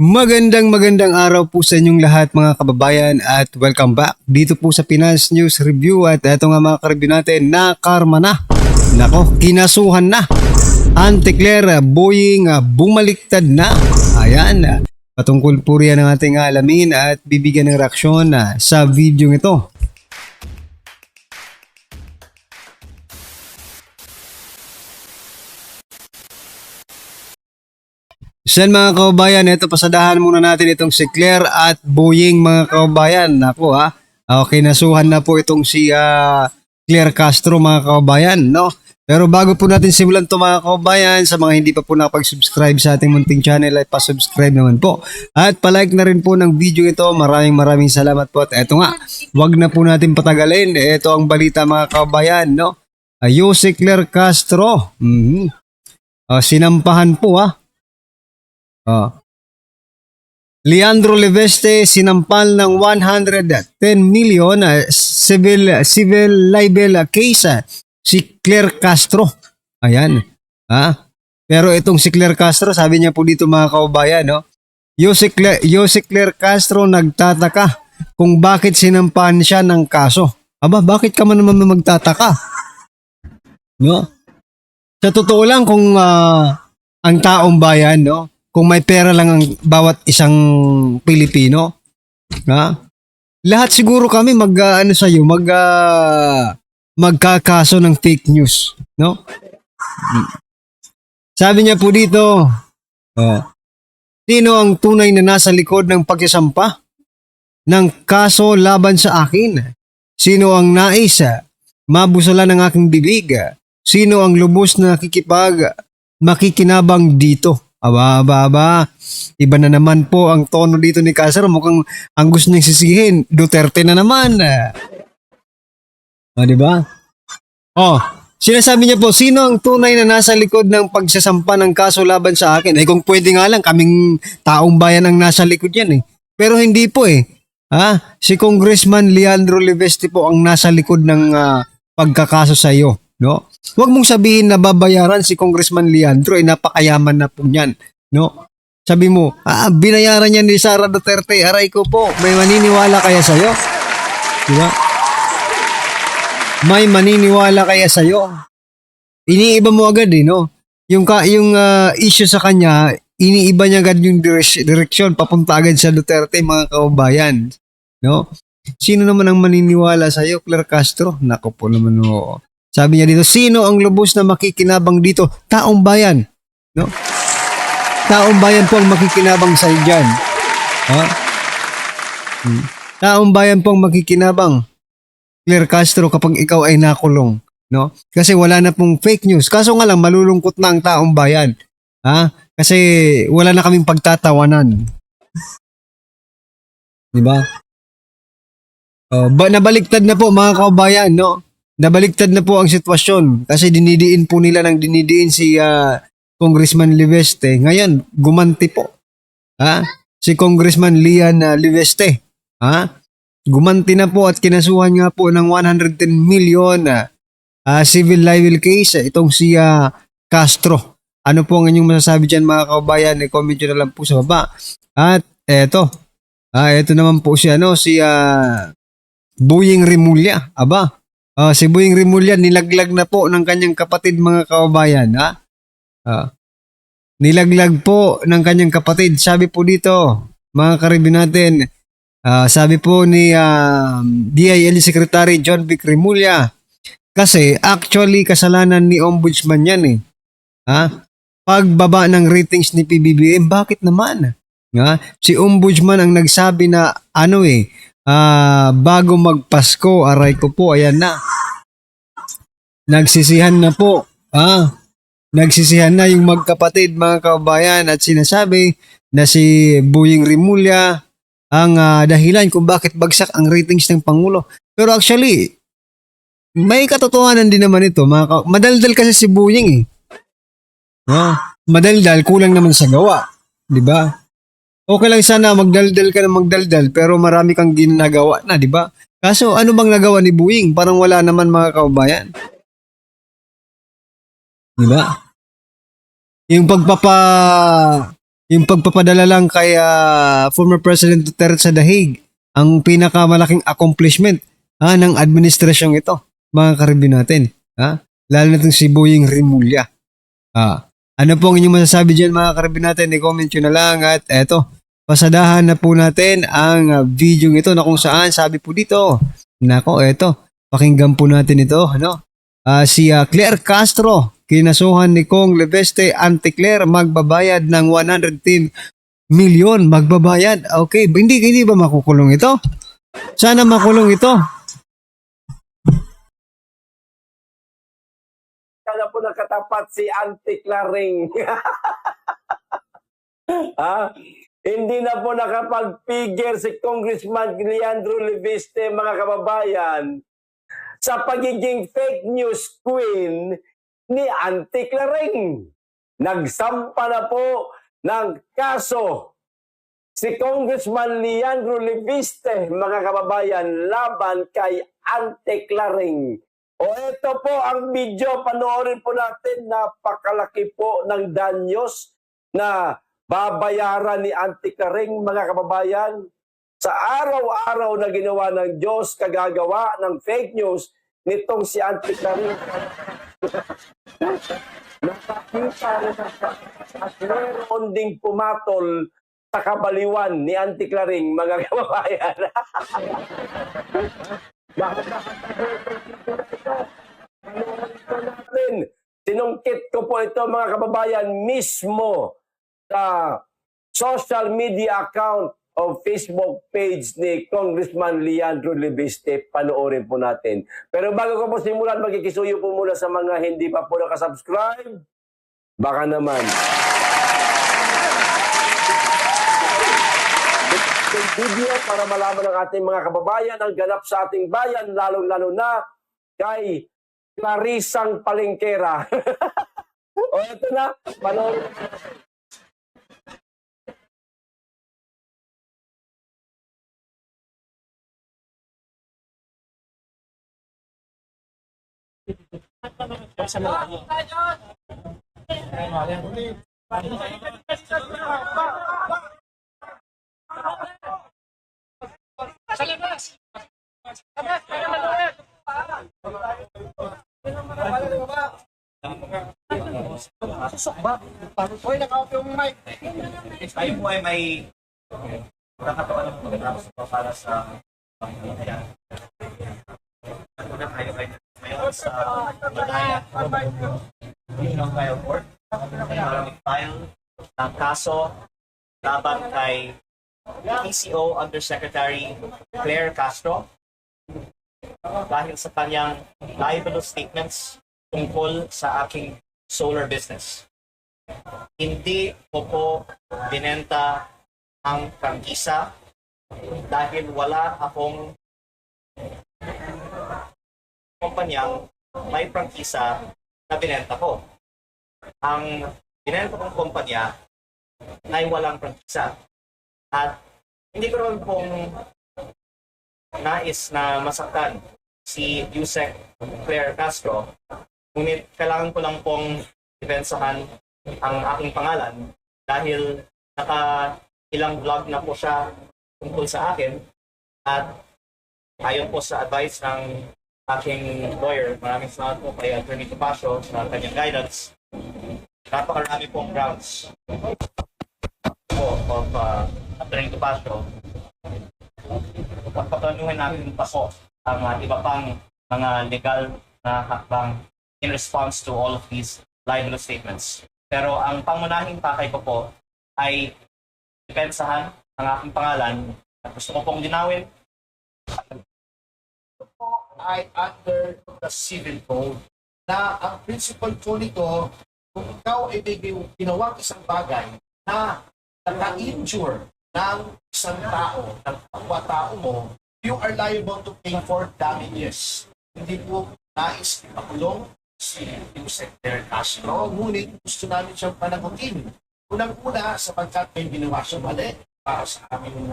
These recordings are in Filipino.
Magandang araw po sa inyong lahat mga kababayan at welcome back dito po sa Pinas News Review at eto nga mga ka-review natin, nakarma na. Nako, kinasuhan na. Anti-Claire, Boying, bumaliktad na. Ayan, patungkol po riyan ang ating alamin at bibigyan ng reaksyon sa video ito. San mga kababayan, ito pasadahan muna natin itong si Claire at Boying mga kababayan. Naku okay, nasuhan na po itong si Claire Castro mga kababayan, no? Pero bago po natin simulan ito mga kababayan, sa mga hindi pa po nakapag-subscribe sa ating munting channel ay pa-subscribe naman po. At palike na rin po ng video ito. Maraming salamat po. At eto nga, wag na po natin patagalin. Ito ang balita mga kababayan, no? Si Claire Castro. Sinampahan po Leandro Leveste sinampal ng 110 million civil libel case si Claire Castro. Ayan. Pero itong si Claire Castro, sabi niya po dito mga kababayan, no? Si Claire Castro nagtataka kung bakit sinampahan siya ng kaso. Aba, bakit ka man naman magtataka? No? Sa totoo lang kung ang taong bayan, no? Kung may pera lang ang bawat isang Pilipino, lahat siguro kami magkakaso ng fake news, no? Sabi niya po dito, sino ang tunay na nasa likod ng pagsasampa ng kaso laban sa akin? Sino ang nais mabusalan ng aking bibig? Sino ang lubos na makikinabang dito? Aba. Iba na naman po ang tono dito ni Castro. Mukhang ang gusto niyang sisihin, Duterte na naman. Diba? Sinasabi niya po, sino ang tunay na nasa likod ng pagsasampa ng kaso laban sa akin? Kung pwede nga lang, kaming taong bayan ang nasa likod yan Pero hindi po Si Congressman Leandro Leveste po ang nasa likod ng pagkakaso sa iyo, no? Huwag mong sabihin na babayaran si Congressman Leandro, napakayaman na po niyan, no? Sabi mo, binayaran niya ni Sara Duterte, aray ko po, may maniniwala kaya sa'yo? Diba? May maniniwala kaya sa'yo? Iniiba mo agad no? Yung issue sa kanya, iniiba niya agad yung direksyon, papunta agad sa Duterte, mga kababayan, no? Sino naman ang maniniwala sa'yo, Claire Castro? Nako po naman Sabi niya dito, sino ang lubos na makikinabang dito? Taong bayan. No? Taong bayan po ang makikinabang sa dyan. Taong bayan po ang makikinabang, Claire Castro, kapag ikaw ay nakulong. No? Kasi wala na pong fake news. Kaso nga lang, malulungkot na ang taong bayan. Kasi wala na kaming pagtatawanan. Diba? Nabaliktad na po mga kabayan, no? Nabaliktad na po ang sitwasyon kasi dinidiin po nila si Congressman Leveste. Ngayon, gumanti po. Si Congressman Lian Leveste. Gumanti na po at kinasuhan nga po ng 110 million civil libel case itong si Castro. Ano po ang inyong masasabi dyan mga kabayan? I-comment nyo na lang po sa baba. At eto naman po si Boying Rimulya. Si Boying Rimulya nilaglag na po ng kanyang kapatid mga kababayan. Nilaglag po ng kanyang kapatid. Sabi po dito, mga ka-review natin, sabi po ni DILG Secretary John Vic Rimulya, kasi actually kasalanan ni Ombudsman yan pagbaba ng ratings ni PBBM, bakit naman? Si Ombudsman ang nagsabi na bago magpasko, aray ko po, ayan na. Nagsisihan na po. Nagsisihan na yung magkapatid mga kababayan at sinasabi na si Boying Rimulya ang dahilan kung bakit bagsak ang ratings ng Pangulo. Pero actually, may katotohanan din naman ito. Madaldal kasi si Boying Madaldal, kulang naman sa gawa. Diba? Okay lang sana magdaldal ka na magdaldal pero marami kang ginagawa na, di ba? Kaso ano bang nagawa ni Boying? Parang wala naman mga kababayan. Di ba? Yung Yung pagpapadala lang kay former President Duterte sa Dahig, ang pinakamalaking accomplishment ng administrasyong ito, mga karibin natin. Lalo na itong si Boying Rimulya. Ano po ang inyong masasabi dyan, mga karibin natin? I-comment nyo na lang at eto, pasadahan na po natin ang video ito na kung saan sabi po dito, nako, eto, pakinggan po natin ito, si Claire Castro, kinasuhan ni Kong Leveste, Auntie Claire, magbabayad ng 110 million, magbabayad. Okay, hindi ba makukulong ito? Sana makulong ito. Sana po nakatapat si Auntie Claring. Hindi na po nakapag-figure si Congressman Leandro Leviste, mga kababayan, sa pagiging fake news queen ni Auntie Claring. Nagsampa na po ng kaso si Congressman Leandro Leviste, mga kababayan, laban kay Auntie Claring. O ito po ang video, panoorin po natin, napakalaki po ng danyos na babayaran ni Auntie Claring, mga kababayan. Sa araw-araw na ginawa ng Diyos, kagagawa ng fake news nitong si Auntie Claring. Nakakita rin at meron ding pumatol sa kabaliwan ni Auntie Claring, mga kababayan. Sinungkit ko po ito, mga kababayan, mismo sa social media account o Facebook page ni Congressman Leandro Leviste. Panoorin po natin. Pero bago ko po simulan, magkikisuyo po muna sa mga hindi pa po nakasubscribe. Baka naman. Yung video para malaman ng ating mga kababayan ang ganap sa ating bayan, lalong-lalo na kay Clarisang Palengkera. O ito na, panoorin. Hoy, naka-off yung mic. Tayo po ay may nakatawa ng pagkatapos para sa pangyayaran. Una tayo ay ngayon sa Malaya. Regional File Court. File ng kaso laban kay PCO Undersecretary Claire Castro dahil sa kanyang libelous statements tungkol sa aking solar business. Hindi ko po binenta ang prangkisa dahil wala akong kumpanyang may prangkisa na binenta ko. Ang binenta kong kumpanya ay walang prangkisa. At hindi ko naman pong nais na masaktan si Yusek Claire Castro, ngunit kailangan ko lang pong ipensahan ang aking pangalan dahil ilang vlog na po siya tungkol sa akin at ayon po sa advice ng aking lawyer, maraming salamat po kay Attorney Topacio sa kanyang guidance. Napakarami pong grounds of Attorney Topacio. Pagpaplanuhin natin pa po ang iba pang mga legal na hakbang in response to all of these libelous statements. Pero ang pangunahing pakay ko po ay depensahan ang aking pangalan at gusto ko pong linawin. Ito po ay under the civil code na ang principle po nito, kung ikaw ay may ginawang isang bagay na naka-injure ng isang tao, ng kapwa-tao mo, you are liable to pay for damages. Hindi po nais ipakulong si Yusek Claire Castro, ngunit gusto namin siyang panagutin. Unang-una, sapagkat may ginawa siyang mali para sa aming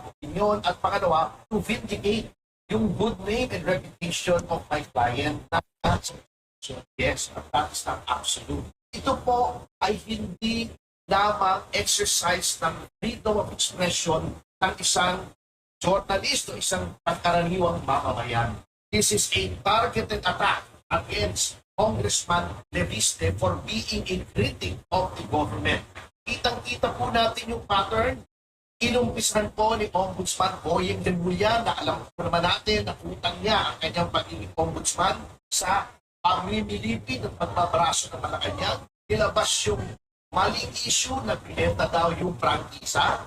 opinion, at pangalawa, to vindicate yung good name and reputation of my client. Yes, at that is not absolute. Ito po ay hindi lamang exercise ng freedom of expression ng isang journalist o isang pangkaraniwang mamamayan. This is a targeted attack against Congressman Leviste for being a critic of the government. Kitang-kita po natin yung pattern. Inumpisan po ni Ombudsman Boyeng Remulla na alam po naman natin na utang niya ang kanyang pagiging ombudsman sa pamimilipid at pagbabraso ng Malacanang. Nilabas yung maling issue na pinenta daw yung prangkisa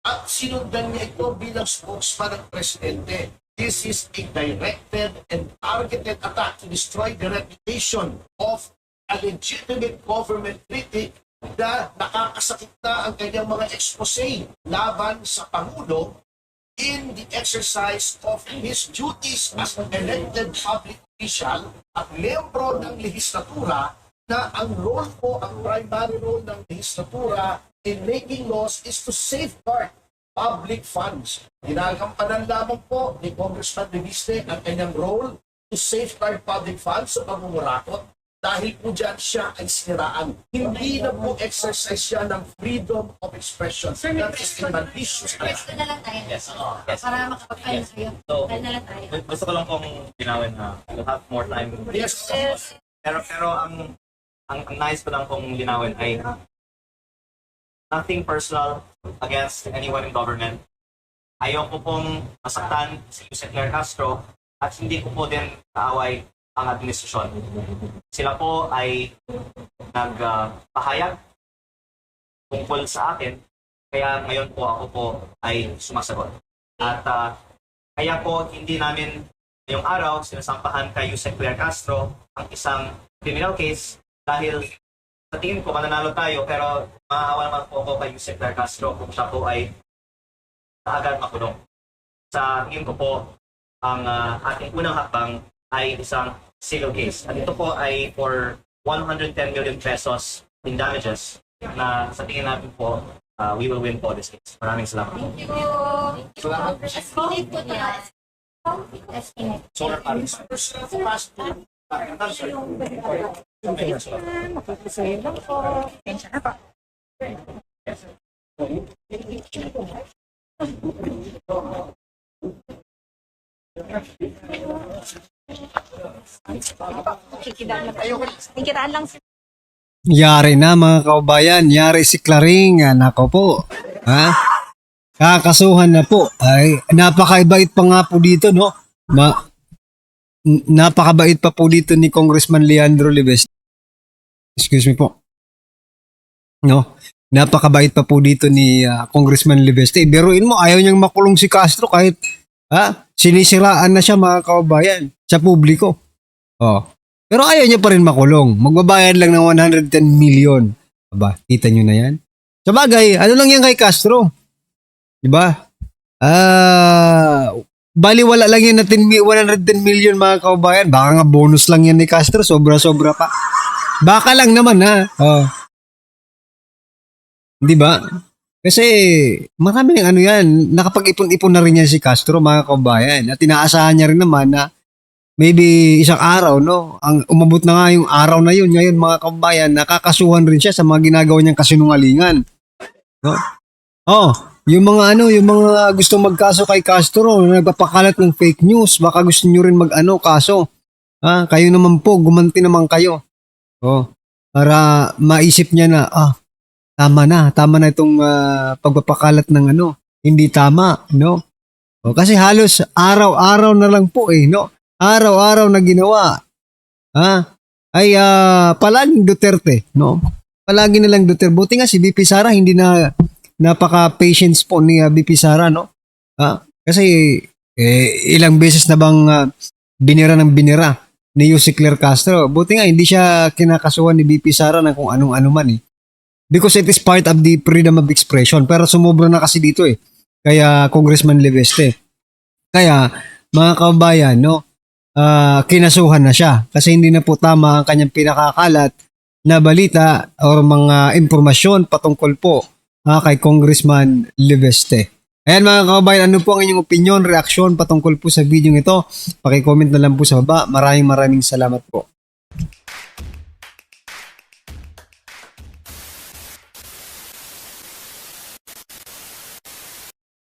at sinundan niya ito bilang spokesman ng presidente. This is a directed and targeted attack to destroy the reputation of a legitimate government critic na nakakasakit na ang kanyang mga expose laban sa Pangulo in the exercise of his duties as an elected public official at miyembro ng lehislatura na ang role po, ang primary role ng lehislatura in making laws is to safeguard public funds. Ginagampanan lamang po ni Congressman Leviste ang kanyang role to safeguard public funds sa pamumurakot dahil po dyan siya ay siniraan. Hindi na po exercise siya ng freedom of expression. That is a malicious act. Pwede na lang tayo. Yes. Para makapag-file na kayo. So, Pwede na lang tayo. gusto ko lang pong linawin na we'll have more time. Yes. Pero ang nice ko lang pong linawin ay nothing personal against anyone in government. Ayaw ko pong masaktan si Yusek Claire Castro at hindi ko po din kaaway ang administrasyon. Sila po ay nagpahayag tungkol sa akin, kaya ngayon po ako po ay sumasagot. At kaya po hindi namin ngayong araw sinasampahan kay Yusek Claire Castro ang isang criminal case dahil sa tingin ko mananalo tayo pero maawa naman po ako kay Yusek Claire Castro kung siya po ay agad makulong. Sa tingin ko po ang ating unang hakbang ay isang civil case. At ito po ay for 110 million pesos in damages na sa tingin natin po we will win po this case. Maraming salamat. Thank you. Estimate po niya. Estimate. Solar panels. Tingkitaan lang. Yari na mga kababayan, yari si Claring, nako po. Ha? Kakasuhan na po. Ay, napakabait pa nga po dito, no? Napakabait pa po dito ni Congressman Leandro Leveste. Excuse me po. No? Napakabait pa po dito ni Congressman Leveste. Biruin mo, ayaw niyang makulong si Castro kahit sinisiraan na siya mga kababayan sa publiko. Oh. Pero ayaw niya pa rin makulong. Magbabayad lang ng 110 million. Aba, kita niyo na yan? Sa bagay, ano lang yan kay Castro? Diba? Baliwala lang yan na 110 million mga kababayan. Baka nga bonus lang yan ni Castro. Sobra-sobra pa. Baka lang naman ha. Oh. Diba? Kasi marami ng ano yan. Nakapag-ipon-ipon na rin yan si Castro mga kababayan. At inaasahan niya rin naman na maybe isang araw, no? Ang umabot na nga yung araw na yun. Ngayon, mga kababayan, nakakasuhan rin siya sa mga ginagawa niyang kasinungalingan. No? Oh, yung mga gusto magkaso kay Castro, nagpapakalat ng fake news, baka gusto niyo rin kaso. Kayo naman po, gumanti naman kayo. Oh, para maisip niya na, tama na itong pagpapakalat ng hindi tama, no? Oh, kasi halos araw-araw na lang po no? Araw-araw na ginawa ay palaging Duterte, no? Palagi na lang Duterte. Buti nga si BP Sara hindi na napaka-patience po ni BP Sara, no? Kasi ilang beses na bang binira ni Yusek Claire Castro. Buti nga hindi siya kinakasuhan ni BP Sara ng kung anong-ano man because it is part of the freedom of expression. Pero sumobra na kasi dito kaya Congressman Leveste. Kaya mga kababayan, no? Kinasuhan na siya kasi hindi na po tama ang kanyang pinakakalat na balita o mga impormasyon patungkol po kay Congressman Leveste. Ayan mga kababayan, ano po ang inyong opinion, reaksyon patungkol po sa video ito? Paki-comment na lang po sa baba. Maraming salamat po.